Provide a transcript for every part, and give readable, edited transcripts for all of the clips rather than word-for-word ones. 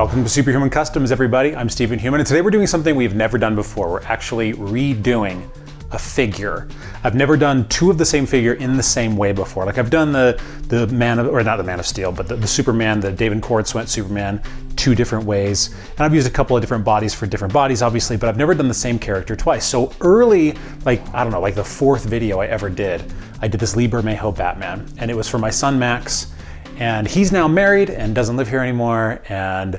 Welcome to Superhuman Customs, everybody. I'm Stephen Human, and today we're doing something we've never done before. We're actually redoing a figure. I've never done two of the same figure in the same way before. Like I've done the Man of, or not the Man of Steel, but the Superman, the David Kornswet Superman, two different ways. And I've used a couple of different bodies for different bodies, obviously, but I've never done the same character twice. So early, like, I don't know, like the fourth video I ever did, I did this Lee Bermejo Batman, and it was for my son Max. And he's now married and doesn't live here anymore. And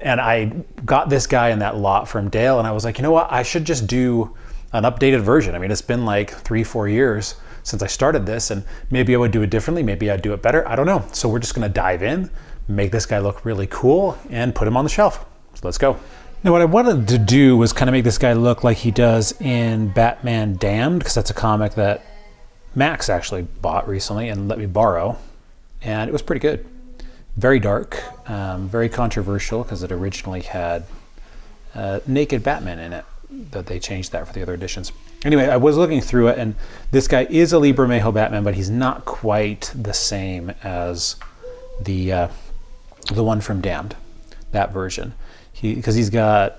I got this guy in that lot from Dale, and I was like, you know what? I should just do an updated version. I mean, it's been like 3-4 years since I started this, and maybe I would do it differently. Maybe I'd do it better. I don't know. So we're just gonna dive in, make this guy look really cool, and put him on the shelf. So let's go. Now, what I wanted to do was kind of make this guy look like he does in Batman Damned, because that's a comic that Max actually bought recently and let me borrow. And it was pretty good. Very dark, very controversial because it originally had naked Batman in it, but they changed that for the other editions. Anyway, I was looking through it, and this guy is a Lee Bermejo Batman, but he's not quite the same as the one from Damned, that version. Because he's got,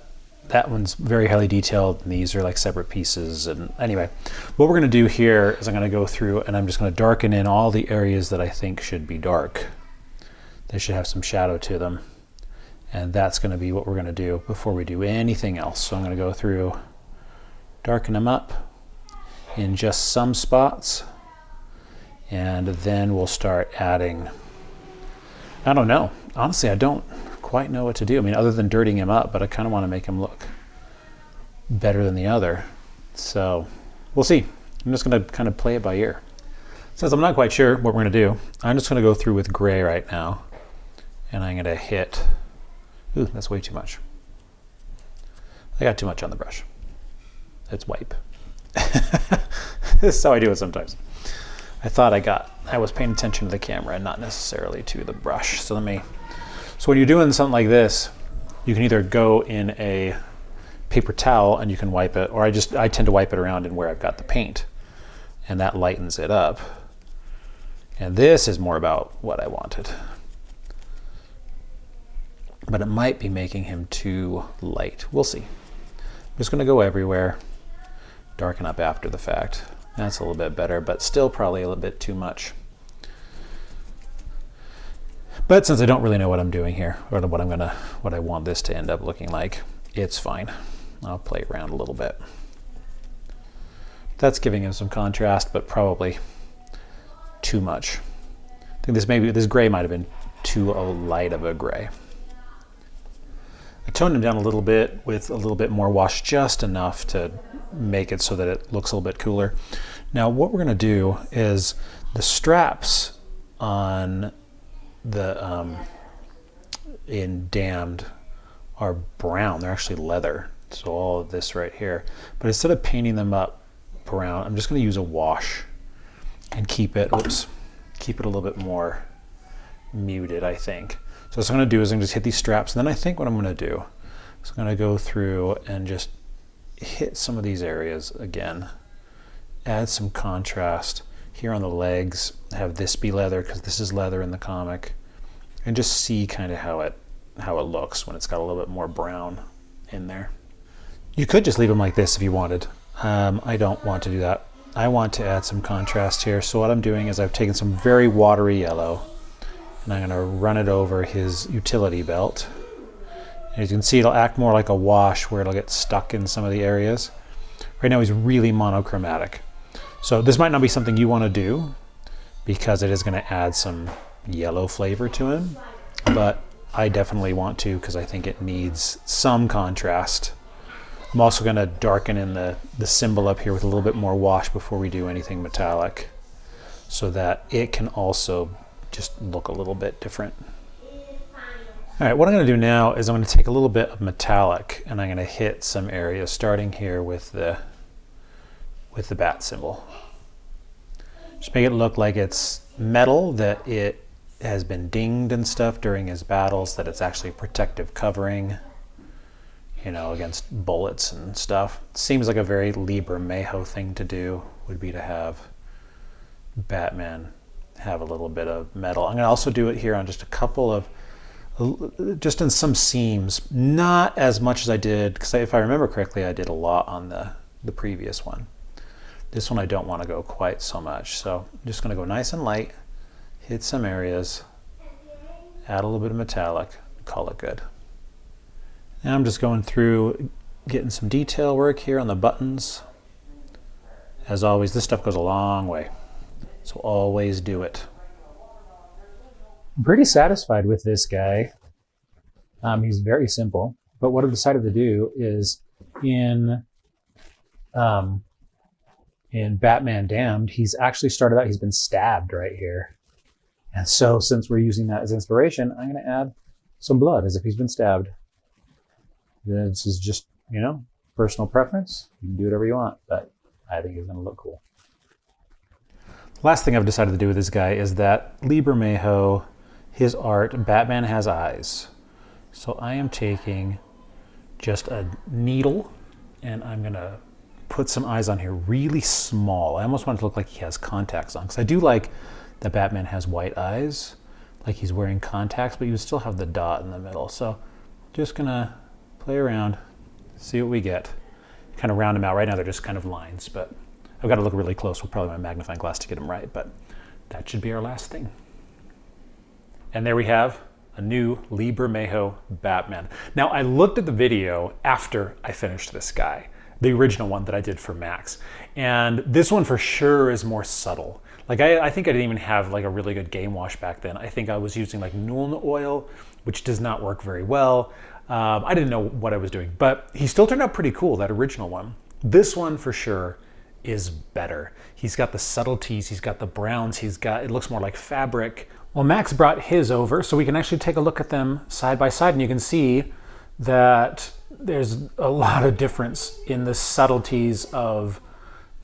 that one's very highly detailed, and these are like separate pieces. And anyway, what we're gonna do here is I'm gonna go through and I'm just gonna darken in all the areas that I think should be dark. They should have some shadow to them. And that's gonna be what we're gonna do before we do anything else. So I'm gonna go through, darken them up in just some spots, and then we'll start adding, I don't know. Honestly, I don't quite know what to do. I mean, other than dirtying him up, but I kind of want to make him look better than the other. So we'll see. I'm just going to kind of play it by ear. Since I'm not quite sure what we're going to do, I'm just going to go through with gray right now. And I'm going to hit, ooh, that's way too much. I got too much on the brush. Let's wipe. This is how I do it sometimes. I thought I was paying attention to the camera and not necessarily to the brush. So when you're doing something like this, you can either go in a paper towel and you can wipe it, or I tend to wipe it around in where I've got the paint, and that lightens it up. And this is more about what I wanted. But it might be making him too light. We'll see. I'm just gonna go everywhere, darken up after the fact. That's a little bit better, but still probably a little bit too much. But since I don't really know what I'm doing here, or what I want this to end up looking like, it's fine. I'll play around a little bit. That's giving him some contrast, but probably too much. I think this gray might have been too light of a gray. I toned him down a little bit with a little bit more wash, just enough to make it so that it looks a little bit cooler. Now, what we're gonna do is the straps on the in Damned are brown. They're actually leather. So all of this right here. But instead of painting them up brown, I'm just going to use a wash and keep it a little bit more muted, I think. So what I'm going to do is I'm going to just hit these straps, and then I think what I'm going to do is I'm going to go through and just hit some of these areas again, add some contrast. Here on the legs, have this be leather because this is leather in the comic, and just see kind of how it looks when it's got a little bit more brown in there. You could just leave them like this if you wanted. I don't want to do that. I want to add some contrast here. So what I'm doing is I've taken some very watery yellow, and I'm going to run it over his utility belt. And as you can see, it'll act more like a wash where it'll get stuck in some of the areas. Right now he's really monochromatic. So this might not be something you want to do because it is going to add some yellow flavor to him, but I definitely want to because I think it needs some contrast. I'm also going to darken in the symbol up here with a little bit more wash before we do anything metallic, so that it can also just look a little bit different. All right, what I'm going to do now is I'm going to take a little bit of metallic and I'm going to hit some areas, starting here with the bat symbol. Just make it look like it's metal, that it has been dinged and stuff during his battles, that it's actually a protective covering, you know, against bullets and stuff. Seems like a very Lee Bermejo thing to do, would be to have Batman have a little bit of metal. I'm going to also do it here on just a couple of just in some seams, not as much as I did, because if I remember correctly, I did a lot on the previous one. This one I don't want to go quite so much, so I'm just going to go nice and light, hit some areas, add a little bit of metallic, call it good. Now I'm just going through, getting some detail work here on the buttons. As always, this stuff goes a long way, so always do it. I'm pretty satisfied with this guy. He's very simple, but what I've decided to do is in Batman Damned, he's actually started out, he's been stabbed right here. And so since we're using that as inspiration, I'm going to add some blood as if he's been stabbed. This is just, you know, personal preference. You can do whatever you want, but I think he's going to look cool. Last thing I've decided to do with this guy is that Lee Bermejo, his art, Batman has eyes. So I am taking just a needle and I'm going to put some eyes on here really small. I almost want it to look like he has contacts on, because I do like that Batman has white eyes, like he's wearing contacts, but you would still have the dot in the middle. So just going to play around, see what we get. Kind of round them out. Right now they're just kind of lines, but I've got to look really close with probably my magnifying glass to get them right, but that should be our last thing. And there we have a new Lee Bermejo Batman. Now I looked at the video after I finished this guy, the original one that I did for Max, and this one for sure is more subtle. Like I think I didn't even have like a really good game wash back then. I think I was using like Nuln oil, which does not work very well. I didn't know what I was doing, but he still turned out pretty cool, that original one. This one for sure is better. He's got the subtleties, he's got the browns, it looks more like fabric. Well, Max brought his over, so we can actually take a look at them side by side, and you can see that there's a lot of difference in the subtleties of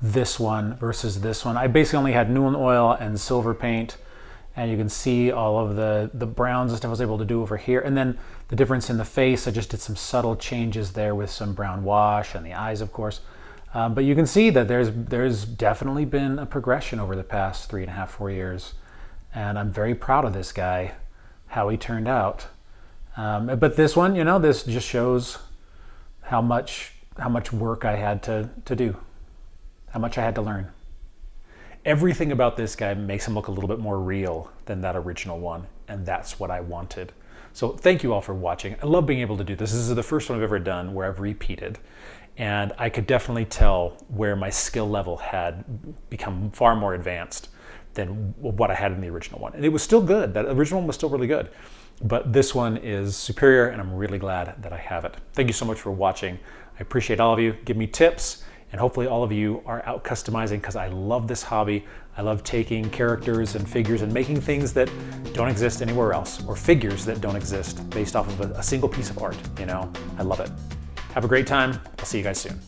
this one versus this one. I basically only had Nuln oil and silver paint, and you can see all of the browns and stuff I was able to do over here. And then the difference in the face, I just did some subtle changes there with some brown wash, and the eyes, of course. But you can see that there's definitely been a progression over the past 3.5, 4 years. And I'm very proud of this guy, how he turned out. But this one, you know, this just shows how much work I had to do, how much I had to learn. Everything about this guy makes him look a little bit more real than that original one, and that's what I wanted. So thank you all for watching. I love being able to do this. This is the first one I've ever done where I've repeated, and I could definitely tell where my skill level had become far more advanced than what I had in the original one. And it was still good. That original one was still really good. But this one is superior, and I'm really glad that I have it. Thank you so much for watching. I appreciate all of you. Give me tips, and hopefully all of you are out customizing, because I love this hobby. I love taking characters and figures and making things that don't exist anywhere else, or figures that don't exist based off of a single piece of art, you know? I love it. Have a great time. I'll see you guys soon.